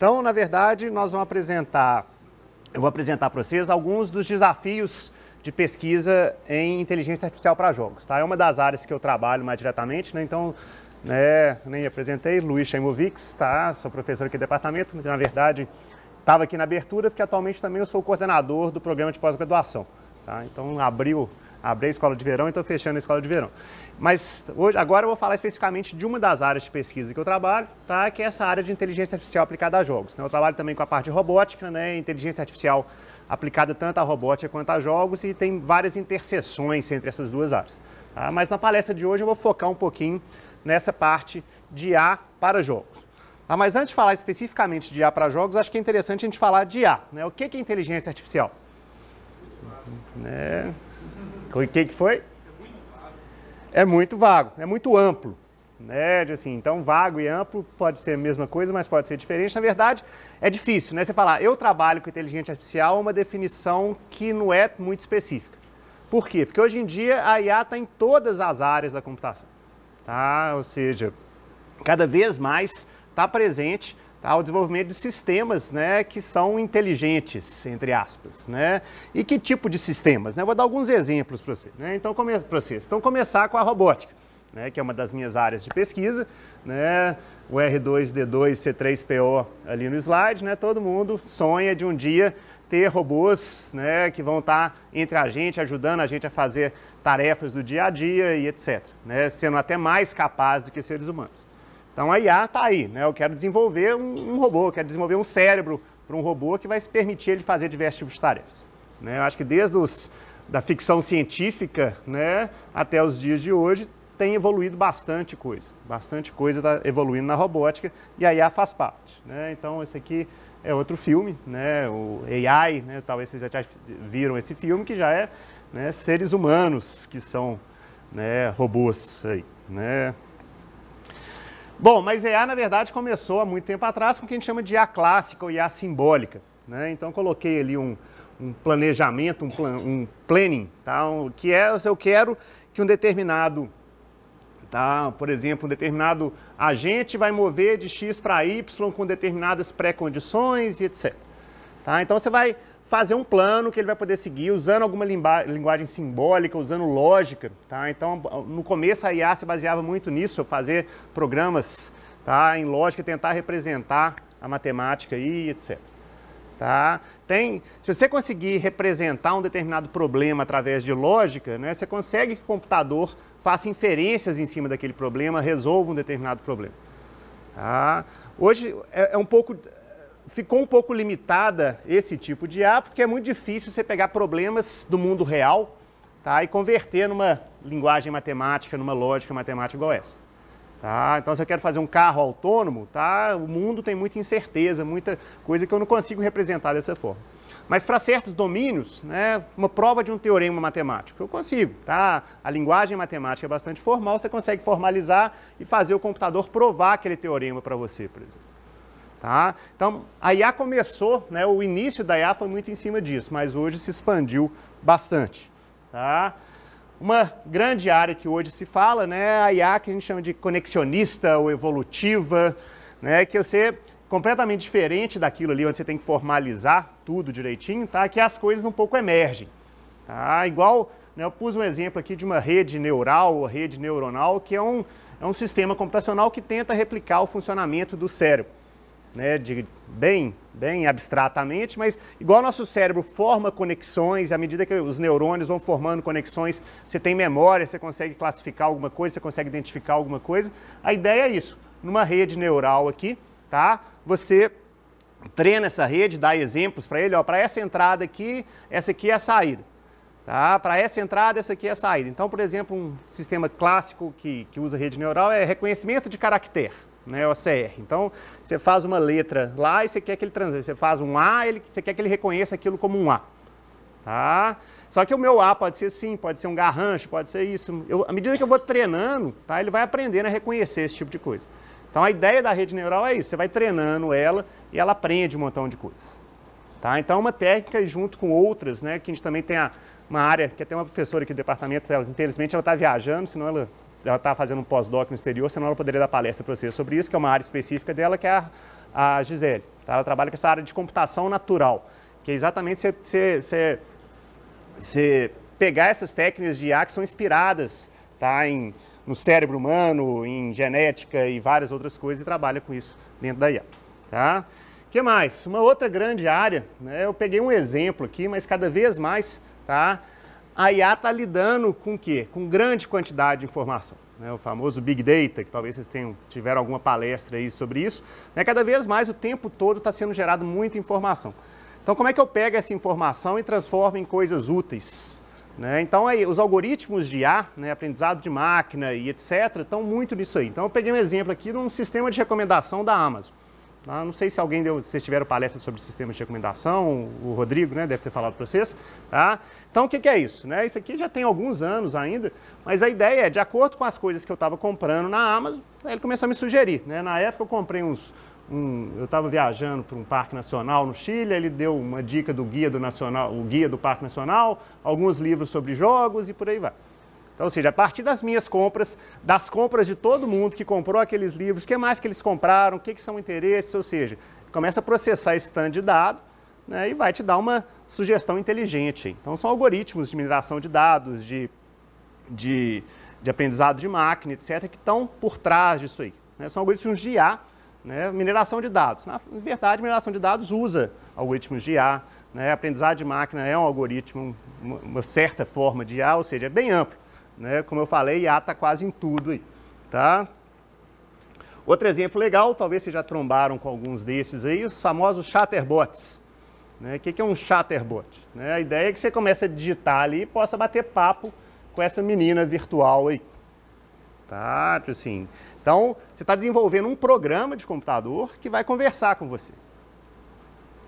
Então, na verdade, eu vou apresentar para vocês alguns dos desafios de pesquisa em inteligência artificial para jogos. Tá? É uma das áreas que eu trabalho mais diretamente, né? Então, nem apresentei, Luiz Chaimovics, tá? Sou professor aqui do departamento, na verdade, estava aqui na abertura, porque atualmente também eu sou o coordenador do programa de pós-graduação. Tá? Então, abri a escola de verão e estou fechando a escola de verão. Mas agora eu vou falar especificamente de uma das áreas de pesquisa que eu trabalho, tá? Que é essa área de inteligência artificial aplicada a jogos. Eu trabalho também com a parte de robótica, né? Inteligência artificial aplicada tanto à robótica quanto a jogos, e tem várias interseções entre essas duas áreas. Tá? Mas na palestra de hoje eu vou focar um pouquinho nessa parte de IA para jogos. Tá? Mas antes de falar especificamente de IA para jogos, acho que é interessante a gente falar de IA. Né? O que é inteligência artificial? O que foi? É muito vago, é muito amplo. Né? Assim, então, vago e amplo pode ser a mesma coisa, mas pode ser diferente. Na verdade, é difícil, né? Você falar, eu trabalho com inteligência artificial, é uma definição que não é muito específica. Por quê? Porque hoje em dia a IA está em todas as áreas da computação. Tá? Ou seja, cada vez mais está presente, tá, o desenvolvimento de sistemas, né, que são inteligentes, entre aspas. Né? E que tipo de sistemas? Né? Eu vou dar alguns exemplos para você. Né? Então, começar com a robótica, né, que é uma das minhas áreas de pesquisa. Né? O R2-D2, C3PO ali no slide. Né? Todo mundo sonha de um dia ter robôs, né, que vão estar entre a gente, ajudando a gente a fazer tarefas do dia a dia e etc. Né? Sendo até mais capazes do que seres humanos. Então a IA está aí, né? Eu quero desenvolver um robô, eu quero desenvolver um cérebro para um robô que vai se permitir ele fazer diversos tipos de tarefas. Né? Eu acho que desde da ficção científica, né, até os dias de hoje tem evoluído bastante coisa. Bastante coisa está evoluindo na robótica e a IA faz parte. Né? Então esse aqui é outro filme, né? O AI, né? Talvez vocês já viram esse filme, que já é, né, seres humanos que são, né, robôs aí, né? Bom, mas IA, na verdade, começou há muito tempo atrás com o que a gente chama de IA clássica ou IA simbólica. Né? Então, coloquei ali um planejamento, um planning, tá? Que é, eu quero que um determinado, tá? Por exemplo, um determinado agente vai mover de X para Y com determinadas pré-condições e etc. Tá? Então, você vai fazer um plano que ele vai poder seguir usando alguma linguagem simbólica, usando lógica. Tá? Então, no começo a IA se baseava muito nisso, fazer programas, tá, em lógica, tentar representar a matemática e etc. Tá? Se você conseguir representar um determinado problema através de lógica, né, você consegue que o computador faça inferências em cima daquele problema, resolva um determinado problema. Tá? Hoje ficou um pouco limitada esse tipo de IA, porque é muito difícil você pegar problemas do mundo real, tá, e converter numa linguagem matemática, numa lógica matemática igual essa. Tá? Então, se eu quero fazer um carro autônomo, tá, o mundo tem muita incerteza, muita coisa que eu não consigo representar dessa forma. Mas para certos domínios, né, uma prova de um teorema matemático, eu consigo. Tá? A linguagem matemática é bastante formal, você consegue formalizar e fazer o computador provar aquele teorema para você, por exemplo. Tá? Então, a IA começou, né, o início da IA foi muito em cima disso, mas hoje se expandiu bastante. Tá? Uma grande área que hoje se fala, né, a IA que a gente chama de conexionista ou evolutiva, né, que você é completamente diferente daquilo ali onde você tem que formalizar tudo direitinho, tá? Que as coisas um pouco emergem. Tá? Igual, né, eu pus um exemplo aqui de uma rede neural ou rede neuronal, que é um sistema computacional que tenta replicar o funcionamento do cérebro. Né, bem abstratamente, mas igual o nosso cérebro forma conexões, à medida que os neurônios vão formando conexões, você tem memória, você consegue classificar alguma coisa, você consegue identificar alguma coisa. A ideia é isso. Numa rede neural aqui, tá? Você treina essa rede, dá exemplos para ele, ó, para essa entrada aqui, essa aqui é a saída. Tá? Para essa entrada, essa aqui é a saída. Então, por exemplo, um sistema clássico que usa rede neural é reconhecimento de caractere. Né, OCR. Então, você faz uma letra lá e você quer que ele transite. Você faz um A, você quer que ele reconheça aquilo como um A. Tá? Só que o meu A pode ser assim, pode ser um garrancho, pode ser isso. À medida que eu vou treinando, tá, ele vai aprendendo a reconhecer esse tipo de coisa. Então, a ideia da rede neural é isso. Você vai treinando ela e ela aprende um montão de coisas. Tá? Então, uma técnica junto com outras, né, que a gente também tem uma área, que tem uma professora aqui do departamento, infelizmente ela está viajando, senão ela está fazendo um pós-doc no exterior, senão ela poderia dar palestra para vocês sobre isso, que é uma área específica dela, que é a Gisele. Tá? Ela trabalha com essa área de computação natural, que é exatamente você pegar essas técnicas de IA que são inspiradas, tá, no cérebro humano, em genética e várias outras coisas, e trabalha com isso dentro da IA. Tá? O que mais? Uma outra grande área, né, eu peguei um exemplo aqui, mas cada vez mais, tá, a IA está lidando com o quê? Com grande quantidade de informação. Né, o famoso Big Data, que talvez vocês tiveram alguma palestra aí sobre isso. Né, cada vez mais, o tempo todo, está sendo gerado muita informação. Então, como é que eu pego essa informação e transformo em coisas úteis? Né? Então, aí, os algoritmos de IA, né, aprendizado de máquina e etc., estão muito nisso aí. Então, eu peguei um exemplo aqui de um sistema de recomendação da Amazon. Tá? Não sei se vocês tiveram palestra sobre sistemas de recomendação, o Rodrigo, né, deve ter falado para vocês. Tá? Então, o que é isso? Né? Isso aqui já tem alguns anos ainda, mas a ideia é, de acordo com as coisas que eu estava comprando na Amazon, ele começou a me sugerir. Né? Na época, eu comprei eu estava viajando para um parque nacional no Chile, ele deu uma dica do guia o guia do Parque Nacional, alguns livros sobre jogos e por aí vai. Então, ou seja, a partir das minhas compras, das compras de todo mundo que comprou aqueles livros, o que mais que eles compraram, o que são interesses, ou seja, começa a processar esse tanto de dado, né, e vai te dar uma sugestão inteligente. Então, são algoritmos de mineração de dados, de aprendizado de máquina, etc., que estão por trás disso aí. Né? São algoritmos de IA, né, mineração de dados. Na verdade, mineração de dados usa algoritmos de IA, né, aprendizado de máquina é um algoritmo, uma certa forma de IA, ou seja, é bem amplo. Né, como eu falei, IA está quase em tudo aí. Tá? Outro exemplo legal, talvez vocês já trombaram com alguns desses aí, os famosos chatterbots. Né, o que é um chatterbot? Né, a ideia é que você comece a digitar ali e possa bater papo com essa menina virtual aí. Tá, assim. Então, você está desenvolvendo um programa de computador que vai conversar com você.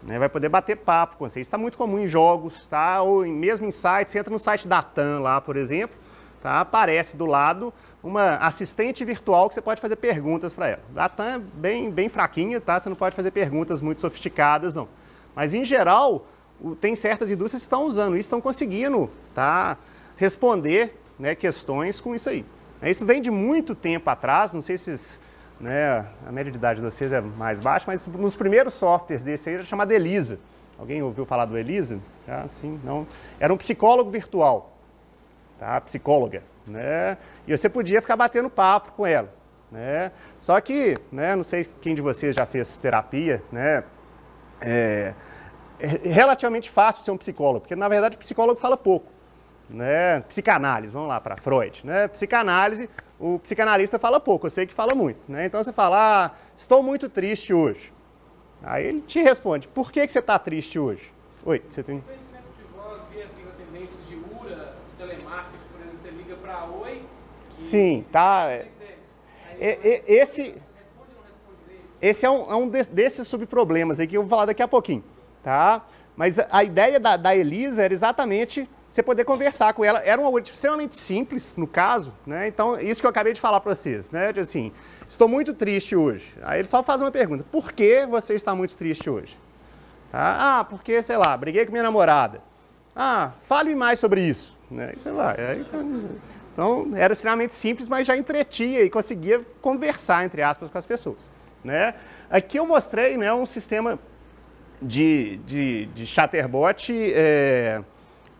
Né, vai poder bater papo com você. Isso está muito comum em jogos, tá? Ou mesmo em sites. Você entra no site da TAM lá, por exemplo, tá? Aparece do lado uma assistente virtual que você pode fazer perguntas para ela. A TAM é bem fraquinha, tá? Você não pode fazer perguntas muito sofisticadas, não. Mas, em geral, tem certas indústrias que estão usando isso, estão conseguindo, tá, responder, né, questões com isso aí. Isso vem de muito tempo atrás, não sei se né, a média de idade de vocês é mais baixa, mas nos primeiros softwares desse aí era chamado Elisa. Alguém ouviu falar do Elisa? Sim, não. Era um psicólogo virtual, tá? Psicóloga, né? E você podia ficar batendo papo com ela, né? Só que, né, não sei quem de vocês já fez terapia, né? É relativamente fácil ser um psicólogo, porque na verdade o psicólogo fala pouco. Né? Psicanálise, vamos lá para Freud. Né? Psicanálise, o psicanalista fala pouco, eu sei que fala muito. Né? Então você fala, estou muito triste hoje. Aí ele te responde, por que você está triste hoje? Oi, você tem... Conhecimento de voz via atendentes de URA, de telemarketing, por exemplo, você liga para Oi... Sim, tá. Esse é um desses subproblemas aí que eu vou falar daqui a pouquinho. Tá? Mas a ideia da Elisa era exatamente... você poder conversar com ela. Era um algoritmo extremamente simples, no caso, né? Então, isso que eu acabei de falar para vocês, né? De assim, estou muito triste hoje. Aí ele só faz uma pergunta, por que você está muito triste hoje? Tá? Porque, sei lá, briguei com minha namorada. Fale mais sobre isso. Né? Sei lá. Então, era extremamente simples, mas já entretia e conseguia conversar, entre aspas, com as pessoas. Né? Aqui eu mostrei, né, um sistema de chatterbot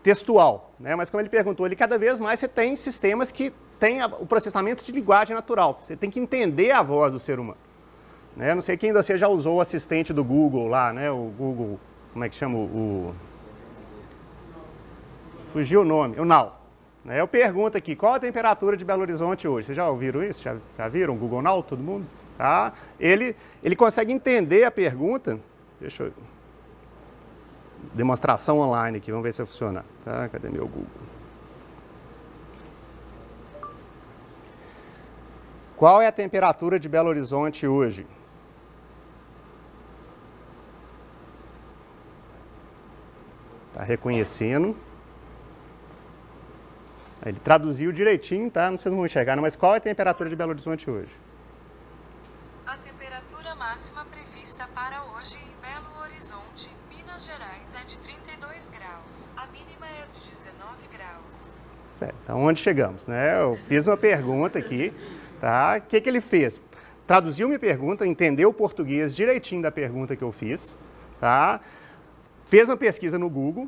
textual, né? Mas como ele perguntou, cada vez mais você tem sistemas que têm o processamento de linguagem natural. Você tem que entender a voz do ser humano. Né? Não sei quem de vocês já usou o assistente do Google lá, né? O Google, como é que chama? Fugiu o nome, o Now. Né? Eu pergunto aqui, qual a temperatura de Belo Horizonte hoje? Vocês já ouviram isso? Já viram o Google Now, todo mundo? Tá? Ele consegue entender a pergunta. Deixa eu... demonstração online aqui, vamos ver se vai funcionar. Tá? Cadê meu Google? Qual é a temperatura de Belo Horizonte hoje? Tá reconhecendo. Ele traduziu direitinho, tá? Vocês não vão enxergar, não, mas qual é a temperatura de Belo Horizonte hoje? A temperatura máxima prevista para hoje em Belo Horizonte, Minas Gerais, é de 32 graus. A mínima é de 19 graus. Certo, então onde chegamos, né? Eu fiz uma pergunta aqui, tá? O que ele fez? traduziu minha pergunta, entendeu o português direitinho da pergunta que eu fiz, tá? Fez uma pesquisa no Google,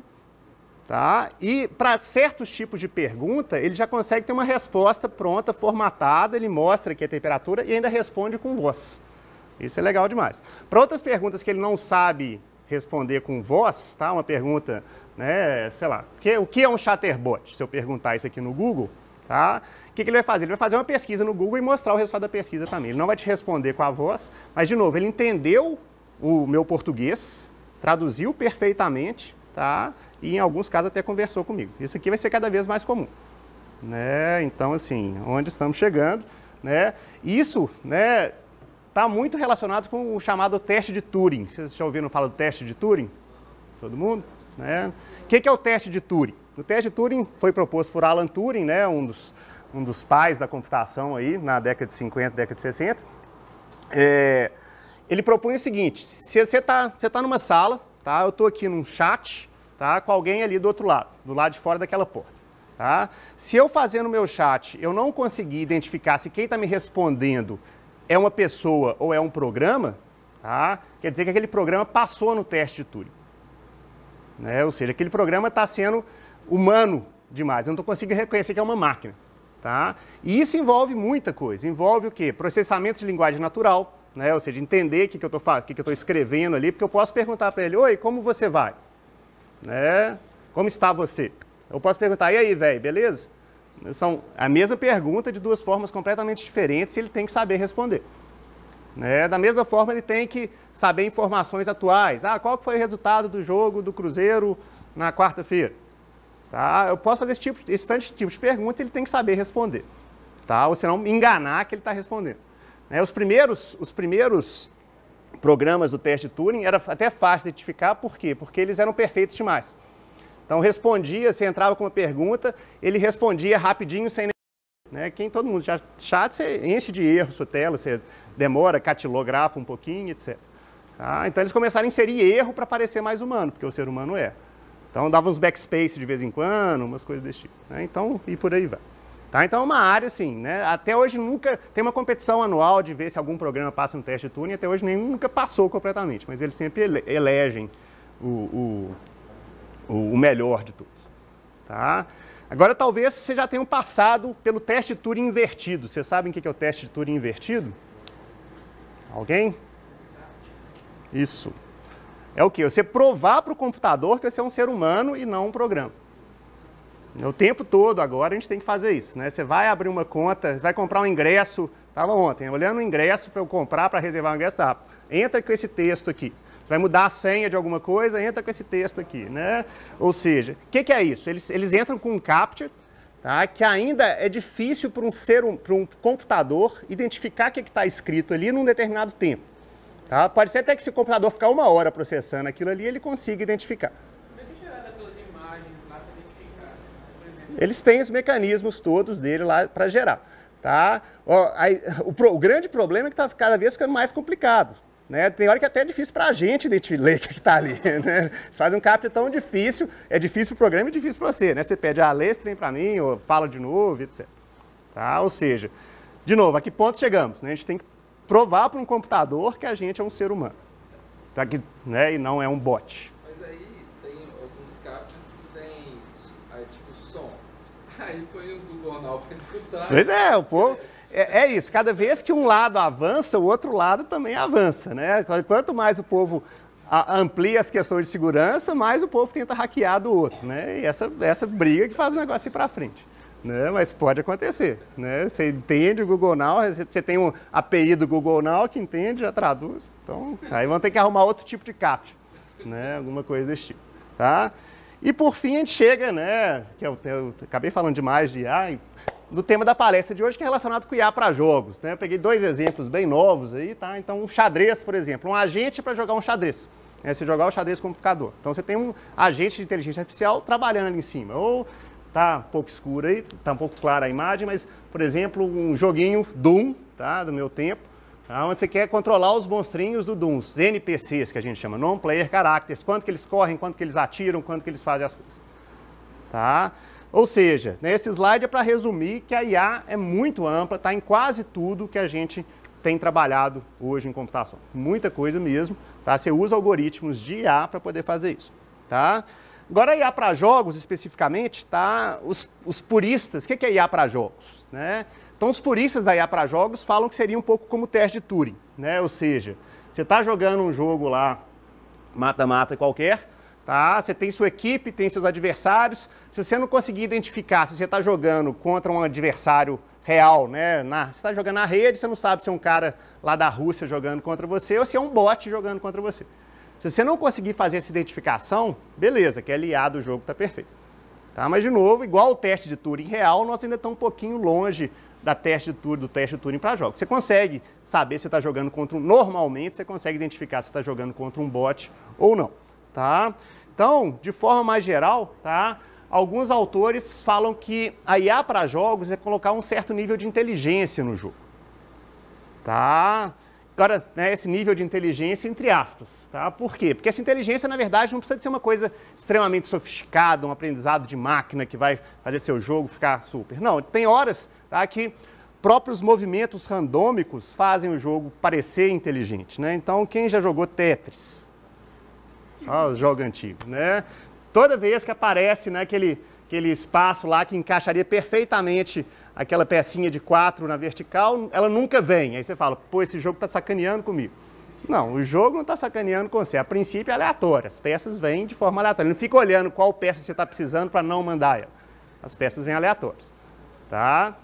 tá? E para certos tipos de pergunta, ele já consegue ter uma resposta pronta, formatada, ele mostra aqui a temperatura e ainda responde com voz. Isso é legal demais. Para outras perguntas que ele não sabe responder com voz, tá? Uma pergunta, né, sei lá, o que é um chatterbot? Se eu perguntar isso aqui no Google, tá? O que ele vai fazer? Ele vai fazer uma pesquisa no Google e mostrar o resultado da pesquisa para mim. Ele não vai te responder com a voz, mas, de novo, ele entendeu o meu português, traduziu perfeitamente, tá? E, em alguns casos, até conversou comigo. Isso aqui vai ser cada vez mais comum, né? Então, assim, onde estamos chegando, né? Isso, né, está muito relacionado com o chamado teste de Turing. Vocês já ouviram falar do teste de Turing? Todo mundo? Né? O que é o teste de Turing? O teste de Turing foi proposto por Alan Turing, né, um dos pais da computação aí, na década de 50, década de 60. Ele propunha o seguinte: se você tá numa sala, tá? Eu estou aqui num chat, tá, com alguém ali do outro lado, do lado de fora daquela porta. Tá? Se eu fazer no meu chat, eu não conseguir identificar se quem está me respondendo é uma pessoa ou é um programa, tá? Quer dizer que aquele programa passou no teste de Turing. Né? Ou seja, aquele programa está sendo humano demais, eu não estou conseguindo reconhecer que é uma máquina. Tá? E isso envolve muita coisa. Envolve o quê? Processamento de linguagem natural, né? Ou seja, entender o que eu estou escrevendo ali, porque eu posso perguntar para ele: oi, como você vai? Né? Como está você? Eu posso perguntar: e aí, velho, beleza? São a mesma pergunta de duas formas completamente diferentes e ele tem que saber responder. Né? Da mesma forma, ele tem que saber informações atuais. Qual foi o resultado do jogo do Cruzeiro na quarta-feira? Tá? Eu posso fazer esse tanto de tipo de pergunta e ele tem que saber responder. Tá? Ou senão me enganar que ele está respondendo. Né? Os primeiros programas do teste de Turing era até fácil de identificar. Por quê? Porque eles eram perfeitos demais. Então respondia, você entrava com uma pergunta, ele respondia rapidinho, sem nem... Né? Quem todo mundo já chat, você enche de erro sua tela, você demora, catilografa um pouquinho, etc. Tá? Então eles começaram a inserir erro para parecer mais humano, porque o ser humano é. Então dava uns backspace de vez em quando, umas coisas desse tipo. Né? Então, e por aí vai. Tá? Então é uma área assim, né? Até hoje nunca tem uma competição anual de ver se algum programa passa no teste de Turing, até hoje nenhum nunca passou completamente, mas eles sempre elegem o melhor de todos. Tá? Agora, talvez você já tenha passado pelo teste de Turing invertido. Vocês sabem o que é o teste de Turing invertido? Alguém? Isso. É o quê? Você provar para o computador que você é um ser humano e não um programa. O tempo todo agora a gente tem que fazer isso. Né? Você vai abrir uma conta, você vai comprar um ingresso. Estava ontem olhando o ingresso para eu comprar, para reservar o ingresso. Tá? Entra com esse texto aqui. Vai mudar a senha de alguma coisa, entra com esse texto aqui, né? Ou seja, o que é isso? Eles entram com um captcha, tá? Que ainda é difícil para um computador identificar o que está escrito ali num determinado tempo. Tá? Pode ser até que se o computador ficar 1 hora processando aquilo ali, ele consiga identificar. Como é que gerar aquelas imagens lá para identificar? Por exemplo? Eles têm os mecanismos todos dele lá para gerar. Tá? O grande problema é que está cada vez ficando mais complicado. Né? Tem hora que até é difícil para a gente ler o que está ali. Né? Você faz um captcha tão difícil, é difícil para o programa e difícil para você. Né? Você pede, lê esse trem para mim, ou fala de novo, etc. Tá? Ou seja, de novo, a que ponto chegamos? Né? A gente tem que provar para um computador que a gente é um ser humano. Tá? Né? E não é um bot. Mas aí tem alguns captchas que tem tipo som. Aí põe o Google Now para escutar. Pois é, o povo... É isso, cada vez que um lado avança, o outro lado também avança, né? Quanto mais o povo amplia as questões de segurança, mais o povo tenta hackear do outro, né? E essa briga que faz o negócio ir para frente, né? Mas pode acontecer, né? Você entende o Google Now, você tem um API do Google Now que entende, já traduz, então aí vão ter que arrumar outro tipo de captcha, né? Alguma coisa desse tipo, tá? E por fim a gente chega, né? Que eu acabei falando demais de IA, do tema da palestra de hoje, que é relacionado com IA para jogos. Né? Eu peguei 2 exemplos bem novos aí, tá? Então, um xadrez, por exemplo, um agente para jogar um xadrez. Né? Se jogar o xadrez com o computador. Então, você tem um agente de inteligência artificial trabalhando ali em cima. Ou tá um pouco escuro aí, tá um pouco clara a imagem, mas, por exemplo, um joguinho Doom, tá? Do meu tempo, tá? Onde você quer controlar os monstrinhos do Doom, os NPCs, que a gente chama, Non-Player Characters, quanto que eles correm, quanto que eles atiram, quanto que eles fazem as coisas. Tá? Ou seja, né, esse slide é para resumir que a IA é muito ampla, está em quase tudo que a gente tem trabalhado hoje em computação. Muita coisa mesmo, tá? Você usa algoritmos de IA para poder fazer isso, tá? Agora, IA para jogos, especificamente, tá? Os puristas, o que é IA para jogos, né? Então, os puristas da IA para jogos falam que seria um pouco como o teste de Turing, né? Ou seja, você está jogando um jogo lá, mata-mata qualquer, tá? Você tem sua equipe, tem seus adversários. Se você não conseguir identificar se você está jogando contra um adversário real, né? Você está jogando na rede, você não sabe se é um cara lá da Rússia jogando contra você ou se é um bot jogando contra você. Se você não conseguir fazer essa identificação, beleza, aquele IA do jogo está perfeito. Tá? Mas, de novo, igual o teste de Turing real, nós ainda estamos um pouquinho longe do teste de Turing para jogos. Você consegue saber se está jogando contra normalmente, você consegue identificar se está jogando contra um bot ou não. Tá? Então, de forma mais geral, tá? Alguns autores falam que a IA para jogos é colocar um certo nível de inteligência no jogo. Tá? Agora, né, esse nível de inteligência entre aspas, tá? Por quê? Porque essa inteligência, na verdade, não precisa de ser uma coisa extremamente sofisticada, um aprendizado de máquina que vai fazer seu jogo ficar super. Não, tem horas, tá, que próprios movimentos randômicos fazem o jogo parecer inteligente, né? Então, quem já jogou Tetris? Ó, os jogos antigos, né? Toda vez que aparece, né, aquele espaço lá que encaixaria perfeitamente aquela pecinha de 4 na vertical, ela nunca vem. Aí você fala, pô, esse jogo está sacaneando comigo. Não, o jogo não está sacaneando com você. A princípio é aleatório, as peças vêm de forma aleatória. Ele não fica olhando qual peça você está precisando para não mandar ela. As peças vêm aleatórias, tá?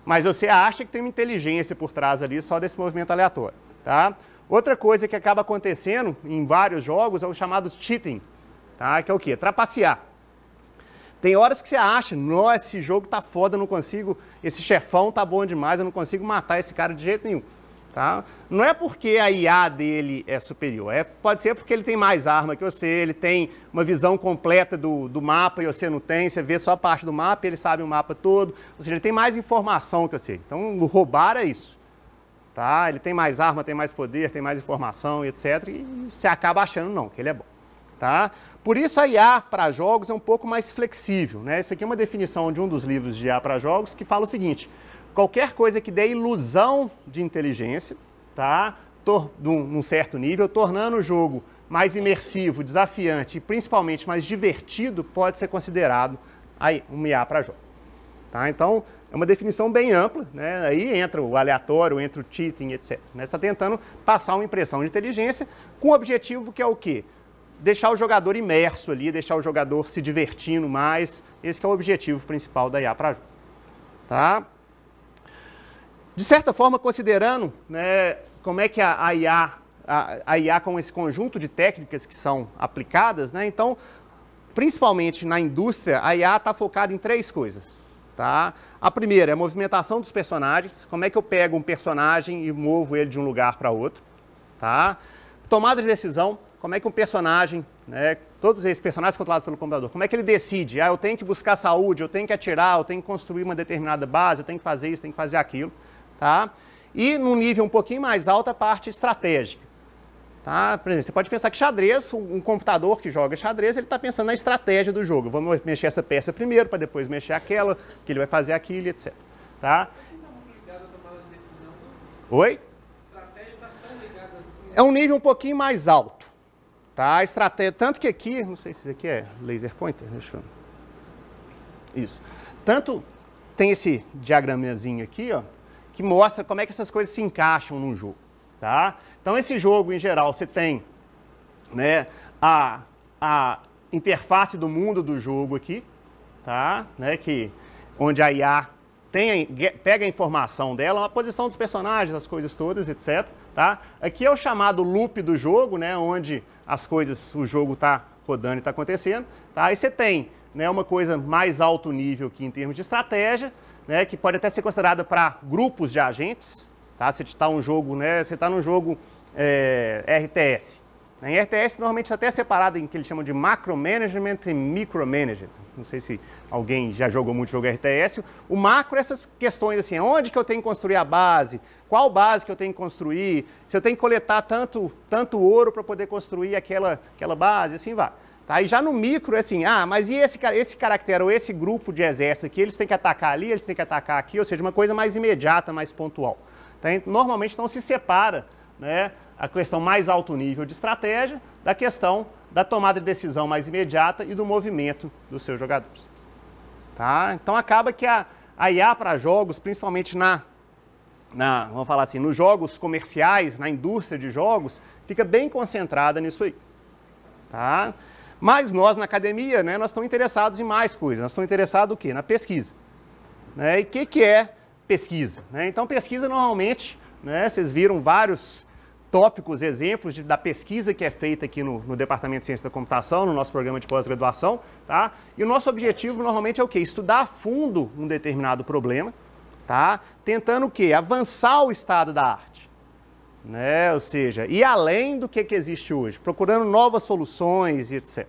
Mas você acha que tem uma inteligência por trás ali só desse movimento aleatório, tá? Outra coisa que acaba acontecendo em vários jogos é o chamado cheating, tá? Que é o quê? Trapacear. Tem horas que você acha, nossa, esse jogo tá foda, eu não consigo, esse chefão tá bom demais, eu não consigo matar esse cara de jeito nenhum, tá? Não é porque a IA dele é superior, pode ser porque ele tem mais arma que você, ele tem uma visão completa do mapa e você não tem, você vê só a parte do mapa, ele sabe o mapa todo, ou seja, ele tem mais informação que você. Então, o roubar é isso, tá? Ele tem mais arma, tem mais poder, tem mais informação, etc. E você acaba achando não, que ele é bom. Tá? Por isso a IA para jogos é um pouco mais flexível, né? Essa aqui é uma definição de um dos livros de IA para jogos que fala o seguinte: qualquer coisa que dê ilusão de inteligência, tá? Num certo nível, tornando o jogo mais imersivo, desafiante e principalmente mais divertido, pode ser considerado uma IA para jogos. Tá? Então, é uma definição bem ampla, né? Aí entra o aleatório, entra o cheating, etc. Você está tentando passar uma impressão de inteligência com o objetivo que é o quê? Deixar o jogador imerso ali, deixar o jogador se divertindo mais. Esse que é o objetivo principal da IA para jogo. Tá? De certa forma, considerando, né, como é que a IA com esse conjunto de técnicas que são aplicadas, né, então, principalmente na indústria, a IA está focada em 3 coisas. Tá? A primeira é a movimentação dos personagens. Como é que eu pego um personagem e movo ele de um lugar para outro? Tá? Tomada de decisão. Como é que um personagem, né, todos esses personagens controlados pelo computador, como é que ele decide? Eu tenho que buscar saúde, eu tenho que atirar, eu tenho que construir uma determinada base, eu tenho que fazer isso, tenho que fazer aquilo. Tá? E num nível um pouquinho mais alto, a parte estratégica. Tá? Por exemplo, você pode pensar que xadrez, um computador que joga xadrez, ele está pensando na estratégia do jogo. Vamos mexer essa peça primeiro, para depois mexer aquela, que ele vai fazer aquilo, etc. Tá? Oi? É um nível um pouquinho mais alto. Tá? A estratégia, tanto que aqui, não sei se isso aqui é laser pointer, deixa eu... Isso. Tanto tem esse diagramazinho aqui, ó, que mostra como é que essas coisas se encaixam num jogo, tá? Então, esse jogo, em geral, você tem, né, a interface do mundo do jogo aqui, tá? Né, onde a IA pega a informação dela, a posição dos personagens, as coisas todas, etc. Tá? Aqui é o chamado loop do jogo, né, onde as coisas, o jogo está rodando e está acontecendo. Tá? Aí você tem, né, uma coisa mais alto nível aqui em termos de estratégia, né, que pode até ser considerada para grupos de agentes. Tá? Você está num jogo, né, RTS. Em RTS, normalmente está até separado em que eles chamam de macromanagement e micromanagement. Não sei se alguém já jogou muito jogo RTS. O macro, essas questões assim, onde que eu tenho que construir a base, qual base que eu tenho que construir, se eu tenho que coletar tanto ouro para poder construir aquela base, assim vai. Tá? E já no micro é assim, mas e esse caractere ou esse grupo de exército aqui, eles têm que atacar ali, eles têm que atacar aqui, ou seja, uma coisa mais imediata, mais pontual. Normalmente não se separa, né, a questão mais alto nível de estratégia da questão da tomada de decisão mais imediata e do movimento dos seus jogadores. Tá? Então acaba que a IA para jogos, principalmente vamos falar assim, nos jogos comerciais, na indústria de jogos, fica bem concentrada nisso aí. Tá? Mas nós, na academia, né, nós estamos interessados em mais coisas. Nós estamos interessados o quê? Na pesquisa. Né? E o que é pesquisa? Né? Então, pesquisa, normalmente, né, vocês viram vários tópicos, exemplos da pesquisa que é feita aqui no Departamento de Ciência da Computação, no nosso programa de pós-graduação. Tá? E o nosso objetivo, normalmente, é o quê? Estudar a fundo um determinado problema, tá? Tentando o quê? Avançar o estado da arte. Né? Ou seja, ir além do que existe hoje, procurando novas soluções e etc.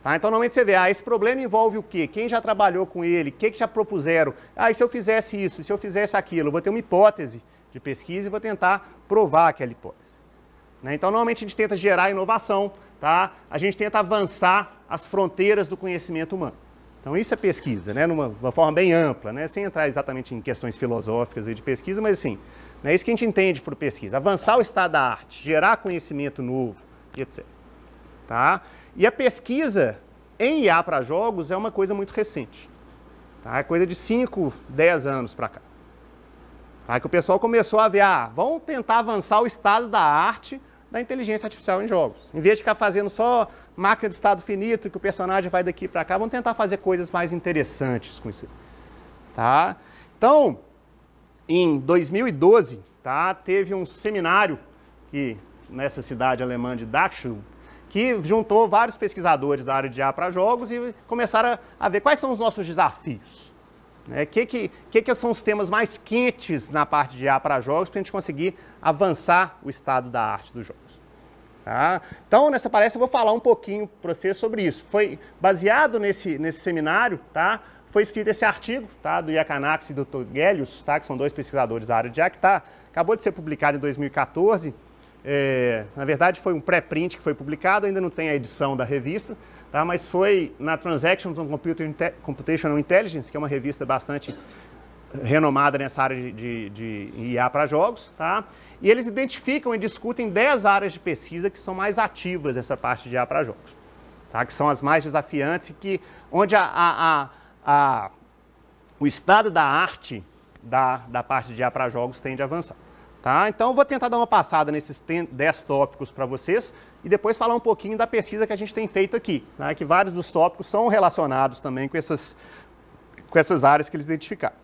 Tá? Então, normalmente você vê, esse problema envolve o quê? Quem já trabalhou com ele? O que já propuseram? E se eu fizesse isso? E se eu fizesse aquilo? Eu vou ter uma hipótese de pesquisa e vou tentar provar aquela hipótese. Né? Então, normalmente a gente tenta gerar inovação, tá? A gente tenta avançar as fronteiras do conhecimento humano. Então, isso é pesquisa, né? Numa forma bem ampla, né? Sem entrar exatamente em questões filosóficas e de pesquisa, mas assim, é isso que a gente entende por pesquisa. Avançar o estado da arte, gerar conhecimento novo e etc. Tá? E a pesquisa em IA para jogos é uma coisa muito recente. Tá? É coisa de 5, 10 anos para cá. Tá? Que o pessoal começou a ver, vamos tentar avançar o estado da arte da inteligência artificial em jogos. Em vez de ficar fazendo só máquina de estado finito, que o personagem vai daqui para cá, vamos tentar fazer coisas mais interessantes com isso. Tá? Então, em 2012, tá, teve um seminário nessa cidade alemã de Dachau, que juntou vários pesquisadores da área de IA para jogos e começaram a ver quais são os nossos desafios. Né? Que são os temas mais quentes na parte de IA para jogos para a gente conseguir avançar o estado da arte dos jogos. Tá? Então, nessa palestra eu vou falar um pouquinho para você sobre isso. Foi baseado nesse seminário, tá? Foi escrito esse artigo, tá, do Iacanax e do Togelius, tá, que são dois pesquisadores da área de IA, que acabou de ser publicado em 2014. Na verdade, foi um pré-print que foi publicado, ainda não tem a edição da revista, tá, mas foi na Transactions on Computational Intelligence, que é uma revista bastante renomada nessa área de IA para jogos. Tá, e eles identificam e discutem 10 áreas de pesquisa que são mais ativas nessa parte de IA para jogos, tá, que são as mais desafiantes, onde o estado da arte da parte de IA para jogos tende a avançar. Tá? Então, eu vou tentar dar uma passada nesses 10 tópicos para vocês e depois falar um pouquinho da pesquisa que a gente tem feito aqui, tá? Que vários dos tópicos são relacionados também com essas áreas que eles identificaram.